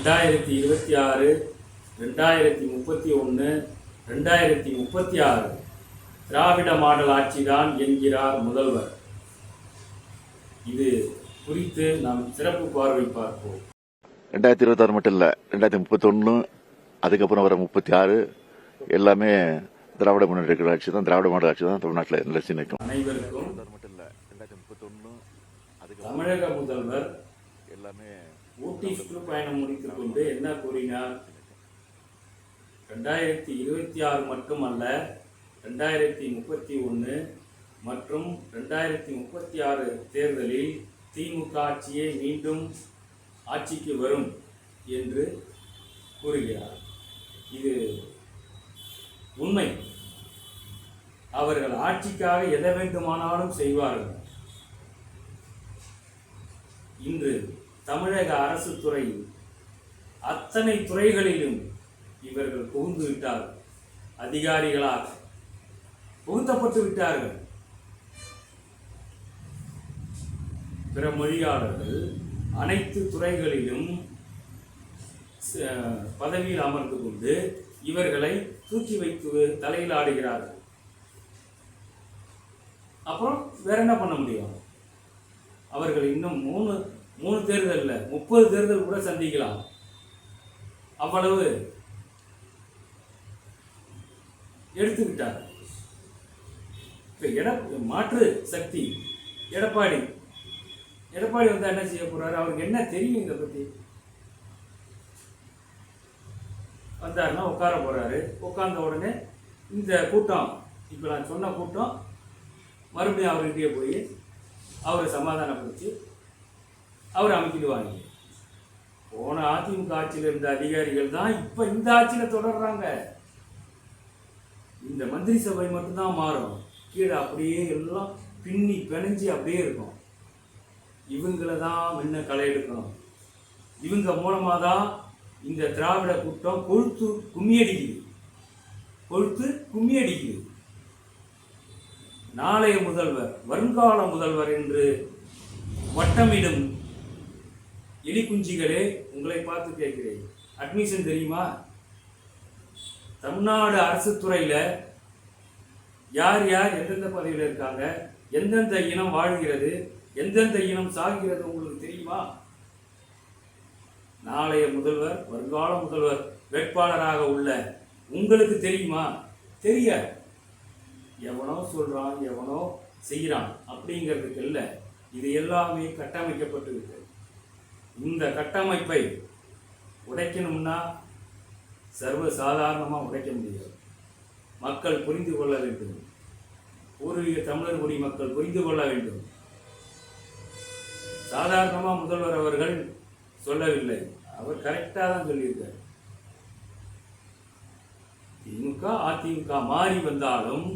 2026, 2031, 2036 திராவிட model ஆட்சிதான் என்கிறார் முதல்வர். இது குறித்து நாம் சிறப்பு பார்வை பார்ப்போம். 2026 மட்டும் இல்லை, 2031, அதுக்கப்புறம் வர 36 எல்லாமே திராவிட முன்னேற்ற ஆட்சி தான், திராவிட மாடல் ஆட்சி தான் தமிழ்நாட்டில் நிலைச்சி நிற்கும். அனைவருக்கும் தமிழக முதல்வர் எல்லாமே ஊட்டி சுற்றுப்பயணம் முடித்துக் கொண்டு என்ன கூறினார்? 2026 மட்டுமல்ல, 2031 மற்றும் 2036 தேர்தலில் திமுக ஆட்சியே மீண்டும் ஆட்சிக்கு வரும் என்று கூறுகிறார். இது உண்மை. அவர்கள் ஆட்சிக்காக எதை வேண்டுமானாலும் செய்வார்கள். இன்று தமிழக அரசு துறை அத்தனை துறைகளிலும் இவர்கள் புகுந்து விட்டார்கள். அதிகாரிகளாக புகுத்தப்பட்டு விட்டார்கள். பிற மொழியாளர்கள் அனைத்து துறைகளிலும் பதவியில் அமர்ந்து கொண்டு இவர்களை தூக்கி வைத்து தலையில் ஆடுகிறார்கள். அப்புறம் வேற என்ன பண்ண முடியும்? அவர்கள் இன்னும் மூணு தேர்தலில் 30 தேர்தல் கூட சந்திக்கலாம். அவ்வளவு எடுத்துக்கிட்டார். இப்போ மாற்று சக்தி எடப்பாடி வந்து என்ன செய்ய போறாரு? அவருக்கு என்ன தெரியும் இதை பத்தி? வந்தாருன்னா உட்கார போறாரு. உட்கார்ந்த உடனே இந்த கூட்டம், இப்போ நான் சொன்ன கூட்டம் மறுபடியும் அவர்கிட்டயே போய் அவரை சமாதானப்படுத்தி அவரை அமைக்கிடுவாங்க. போன அதிமுக ஆட்சியில் இருந்த அதிகாரிகள் தான் இப்போ இந்த ஆட்சியில் தொடர்றாங்க. இந்த மந்திரி சபை மட்டும்தான் மாறும், கீழே அப்படியே எல்லாம் பின்னி பிணைஞ்சி அப்படியே இருக்கும். இவங்களை தான் முன்ன களை எடுக்கணும். இவங்க மூலமாக தான் இந்த திராவிட கூட்டம் கொழுத்து கும்மியடிக்குது. நாளைய முதல்வர், வருங்கால முதல்வர் என்று வட்டமிடும் எலிக்குஞ்சிகளே, உங்களை பார்த்து கேட்கிறேன். அட்மிஷன் தெரியுமா? தமிழ்நாடு அரசு துறையில் யார் யார் எந்தெந்த பதவியில் இருக்காங்க, எந்தெந்த இனம் வாழ்கிறது, எந்தெந்த இனம் சாகிறது உங்களுக்கு தெரியுமா? நாளைய முதல்வர், வருங்கால முதல்வர் வேட்பாளராக உள்ள உங்களுக்கு தெரியுமா? தெரியாது. எவனோ சொல்றான், எவனோ செய்கிறான் அப்படிங்கிறதுக்கு இல்லை. இது எல்லாமே கட்டமைக்கப்பட்டு விட்டது. இந்த கட்டமைப்பை உடைக்கணும்னா சர்வ சாதாரணமாக உடைக்க முடியாது. மக்கள் புரிந்து கொள்ள வேண்டும். பூர்வீக தமிழர் குடி மக்கள் புரிந்து கொள்ள வேண்டும். சாதாரணமாக முதல்வர் அவர்கள் சொல்லவில்லை, அவர் கரெக்டாக தான் சொல்லியிருக்கார். திமுக அதிமுக மாறி வந்தாலும்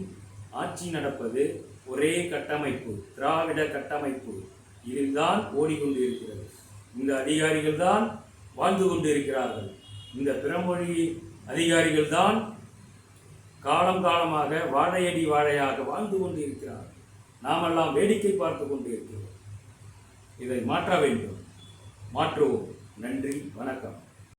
ஆட்சி நடப்பது ஒரே கட்டமைப்பு, திராவிட கட்டமைப்பு. இதில்தான் ஓடிக்கொண்டு இருக்கிறது. இந்த அதிகாரிகள் தான் வாழ்ந்து கொண்டு இருக்கிறார்கள். இந்த பிறமொழி அதிகாரிகள் தான் காலம் காலமாக வாழையடி வாழையாக வாழ்ந்து கொண்டு இருக்கிறார்கள். நாமெல்லாம் வேடிக்கை பார்த்து கொண்டு இருக்கிறோம். இதை மாற்ற வேண்டும். மாற்றுவோம். நன்றி, வணக்கம்.